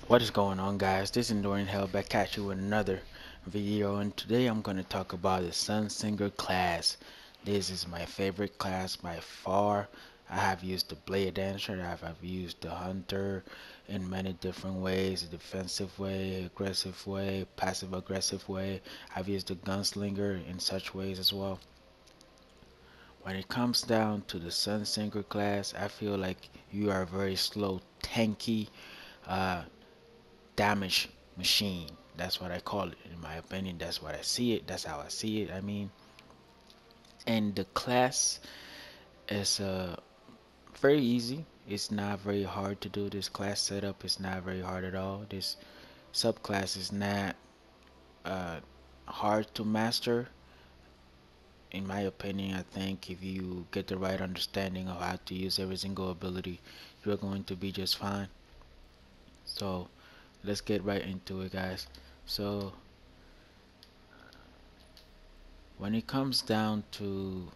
What is going on, guys? This is Enduring Hell back at you with another video, and today I'm going to talk about the Sunsinger class. This is my favorite class by far. I have used the Blade Dancer, I've used the Hunter in many different ways, a defensive way, aggressive way, passive aggressive way. I've used the Gunslinger in such ways as well. When it comes down to the Sunsinger class, I feel like you are a very slow, tanky, uh, damage machine. That's what I call it. In my opinion, that's what I see it. That's how I see it. I mean, and the class is very easy. It's not very hard to do. This class setup is not very hard at all. This subclass is not uh, hard to master. In my opinion, I think if you get the right understanding of how to use every single ability, you're going to be just fine. So let's get right into it, guys. So when it comes down to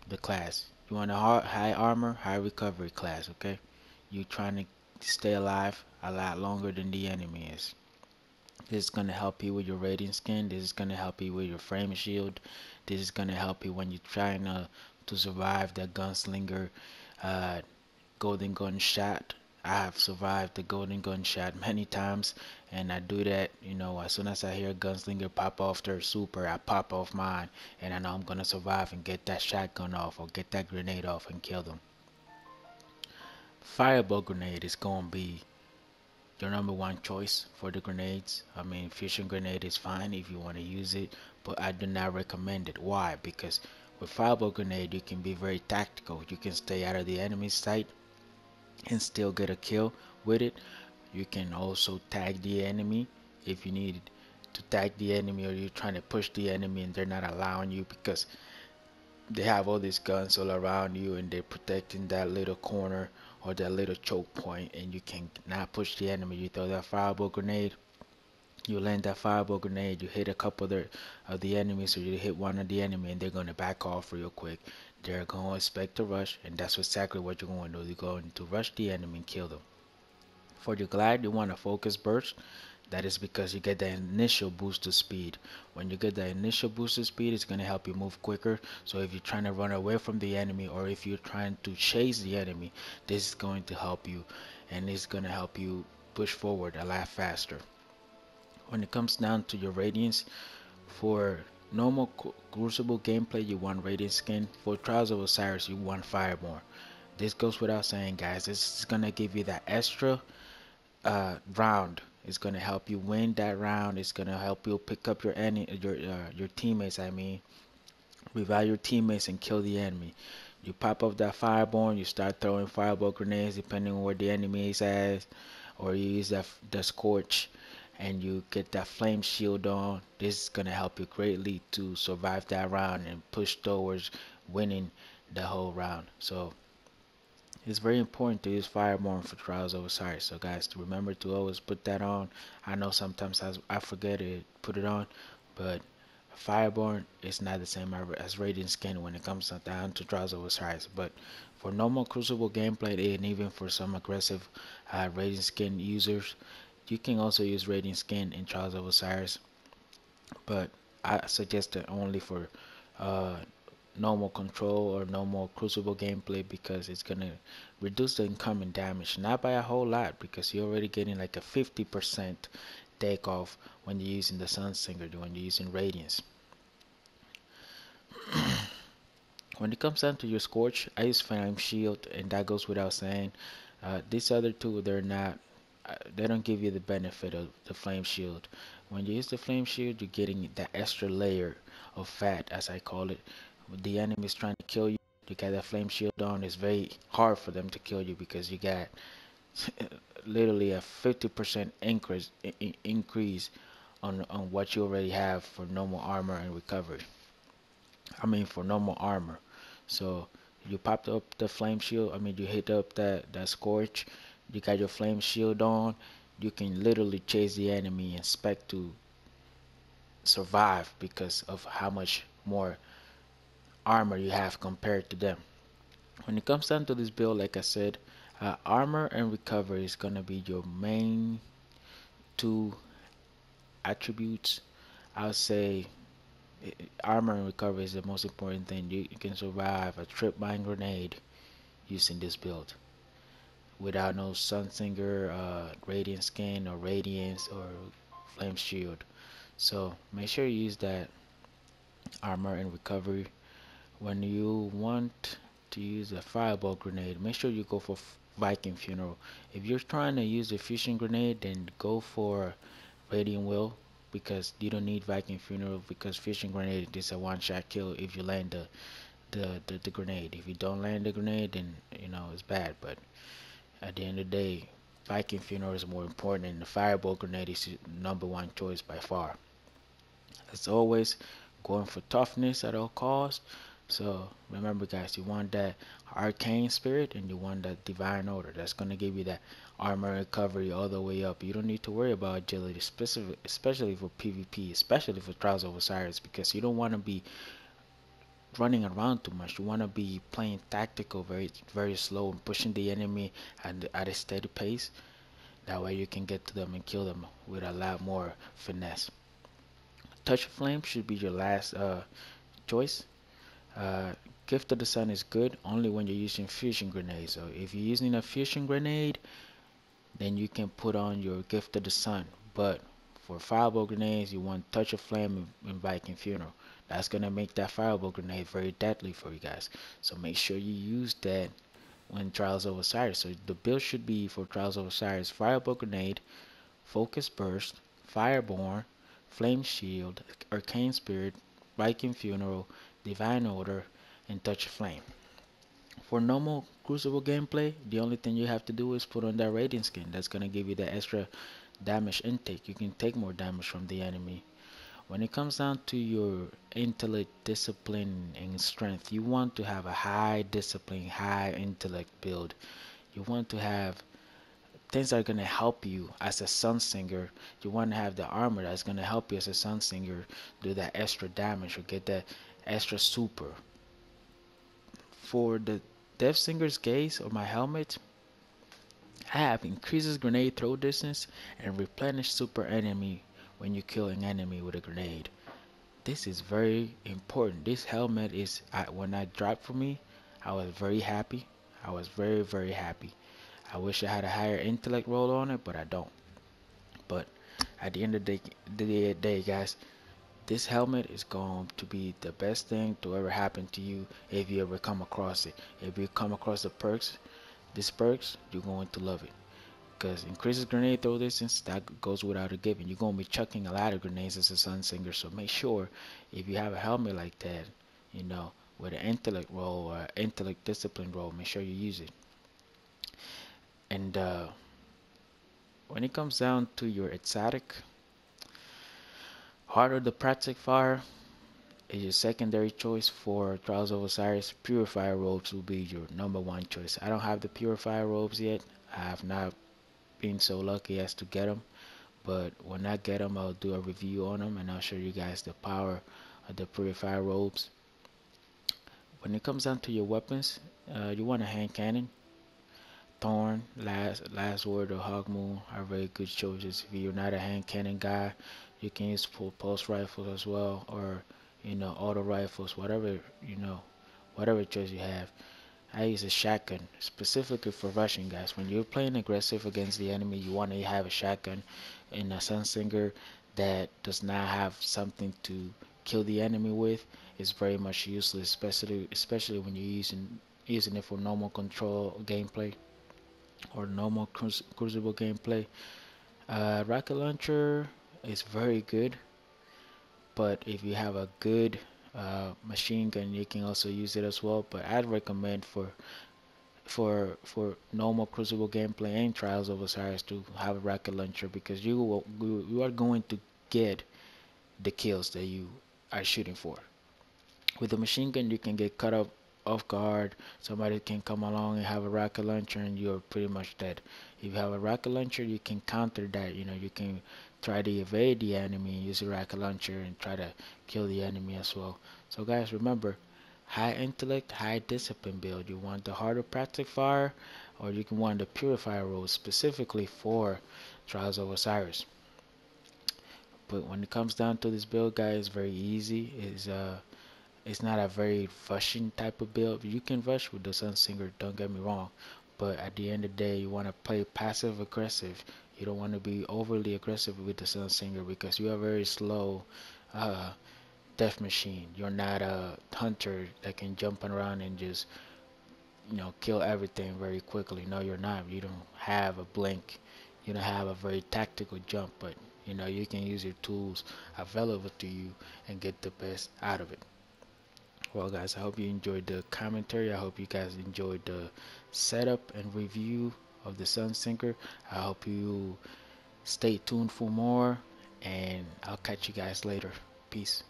the class, you want a high armor, high recovery class, okay? You trying to stay alive a lot longer than the enemy is. This is gonna help you with your radiant skin. This is gonna help you with your frame shield. This is gonna help you when you're trying to survive that gunslinger uh, golden gunshot. I have survived the golden gunshot many times, and I do that, as soon as I hear a gunslinger pop off their super, I pop off mine, and I know I'm gonna survive and get that shotgun off or get that grenade off and kill them. Fireball grenade is gonna be your number one choice for the grenades. I mean, fusion grenade is fine if you want to use it, but I do not recommend it. Why? Because with fireball grenade, you can be very tactical. You can stay out of the enemy's sight and still get a kill with it. You can also tag the enemy if you need to tag the enemy, or you're trying to push the enemy and they're not allowing you because they have all these guns all around you and they're protecting that little corner or that little choke point, and you can not push the enemy. You throw that fireball grenade, you land that fireball grenade, you hit a couple of the enemies, or you hit one of the enemy, and they're going to back off real quick. They're going to expect a rush, and that's exactly what you're going to do. You're going to rush the enemy and kill them. For your glide, you want a focus burst. That is because you get the initial boost of speed. When you get the initial boost of speed, it's going to help you move quicker. So if you're trying to run away from the enemy, or if you're trying to chase the enemy, this is going to help you, and it's going to help you push forward a lot faster. When it comes down to your radiance, for normal crucible gameplay, you want radiant skin. For Trials of Osiris, you want Fireborn. This goes without saying, guys. This is going to give you that extra round. It's gonna help you win that round. It's gonna help you pick up your teammates. I mean, revive your teammates and kill the enemy. You pop up that fireborn. You start throwing fireball grenades depending on where the enemy is at, or you use that the scorch, and you get that flame shield on. This is gonna help you greatly to survive that round and push towards winning the whole round. So it's very important to use Fireborn for Trials of Osiris. So guys, to remember to always put that on. I know sometimes I forget to put it on, but Fireborn is not the same as Radiant Skin when it comes down to Trials of Osiris. But for normal Crucible gameplay, and even for some aggressive Radiant Skin users, you can also use Radiant Skin in Trials of Osiris. But I suggest it only for uh, normal control or normal crucible gameplay, because it's gonna reduce the incoming damage, not by a whole lot, because you're already getting like a 50% takeoff when you're using the Sunsinger, when you're using Radiance. When it comes down to your Scorch, I use Flame Shield, and that goes without saying. These other two, they don't give you the benefit of the Flame Shield. When you use the Flame Shield, you're getting that extra layer of fat, as I call it. When the enemy is trying to kill you, you got that Flame Shield on. It's very hard for them to kill you because you got literally a 50% increase on what you already have for normal armor and recovery. I mean, for normal armor. So you popped up the flame shield. I mean, you hit up that scorch. You got your flame shield on. You can literally chase the enemy and expect to survive because of how much more armor you have compared to them. When it comes down to this build, like I said, Armor and recovery is gonna be your main two attributes. I would say armor and recovery is the most important thing. You can survive a trip mine grenade using this build without no Sunsinger, Radiant Skin, or Radiance, or Flame Shield. So make sure you use that armor and recovery. When you want to use a fireball grenade, make sure you go for Viking Funeral. If you're trying to use a fusion grenade, then go for Radiant Will, because you don't need Viking Funeral, because fusion grenade is a one-shot kill if you land the grenade. If you don't land the grenade, then you know it's bad. But at the end of the day, Viking Funeral is more important, and the fireball grenade is your #1 choice by far. As always, going for toughness at all costs. So remember, guys, you want that arcane spirit and you want that divine order. That's gonna give you that armor recovery all the way up. You don't need to worry about agility, especially for PvP, especially for Trials of Osiris, because you don't want to be running around too much. You want to be playing tactical, very slow, and pushing the enemy at a steady pace. That way you can get to them and kill them with a lot more finesse. Touch of Flame should be your last choice. Uh, Gift of the Sun is good only when you're using fusion grenades. So if you're using a fusion grenade, then you can put on your Gift of the Sun. But for fireball grenades, you want Touch of Flame and Viking Funeral. That's gonna make that fireball grenade very deadly for you guys. So make sure you use that when Trials of Osiris. So the build should be for Trials of Osiris: fireball grenade, focus burst, fireborn, flame shield, arcane spirit, Viking Funeral, divine order, and touch flame. For normal crucible gameplay, the only thing you have to do is put on that radiant skin. That's gonna give you the extra damage intake. You can take more damage from the enemy. When it comes down to your intellect, discipline, and strength, you want to have a high discipline, high intellect build. You want to have things that are going to help you as a Sunsinger. You want to have the armor that's going to help you as a Sunsinger do that extra damage or get that extra super. For the Death Singer's gaze or my helmet, I have increases grenade throw distance and replenish super enemy when you kill an enemy with a grenade. This is very important. This helmet is, when I dropped for me, I was very happy. I was very happy. I wish I had a higher intellect roll on it, but I don't. But at the end of the day, guys, this helmet is going to be the best thing to ever happen to you if you ever come across it. If you come across the perks, these perks, you're going to love it. Because increases grenade throw distance, that goes without a given. You're going to be chucking a lot of grenades as a Sunsinger, so make sure if you have a helmet like that, you know, with an intellect roll or intellect discipline roll, make sure you use it. And when it comes down to your exotic, Heart of the Pratic Fire is your secondary choice. For Trials of Osiris, Purifier Robes will be your #1 choice. I don't have the Purifier Robes yet. I have not been so lucky as to get them, but when I get them, I'll do a review on them and I'll show you guys the power of the Purifier Robes. When it comes down to your weapons, you want a hand cannon. Thorn, Last Word, or Hogmoon are very good choices. If you're not a hand cannon guy, you can use pulse rifles as well, or auto rifles, whatever whatever choice you have. I use a shotgun specifically for rushing, guys. When you're playing aggressive against the enemy, you want to have a shotgun in a Sunsinger that does not have something to kill the enemy with. It's very much useless, especially when you're using it for normal control gameplay or normal crucible gameplay. Rocket launcher is very good, but if you have a good machine gun, you can also use it as well. But I'd recommend for normal crucible gameplay and Trials of Osiris to have a rocket launcher, because you are going to get the kills that you are shooting for. With a machine gun, you can get cut up off guard. Somebody can come along and have a rocket launcher, and you're pretty much dead. If you have a rocket launcher, you can counter that. You can try to evade the enemy and use a rocket launcher and try to kill the enemy as well. So guys, remember, high intellect, high discipline build. You want the harder practice fire, or you can want the purifier role specifically for Trials of Osiris. But when it comes down to this build, guys, it's very easy. It's not a very rushing type of build. You can rush with the Sunsinger, don't get me wrong. But at the end of the day, you want to play passive aggressive. You don't want to be overly aggressive with the Sunsinger because you are very slow uh, death machine. You're not a hunter that can jump around and just kill everything very quickly. No, you're not. You don't have a blink. You don't have a very tactical jump, but you can use your tools available to you and get the best out of it. Well, guys, I hope you enjoyed the commentary. I hope you guys enjoyed the setup and review of the Sunsinger. I hope you stay tuned for more, and I'll catch you guys later. Peace.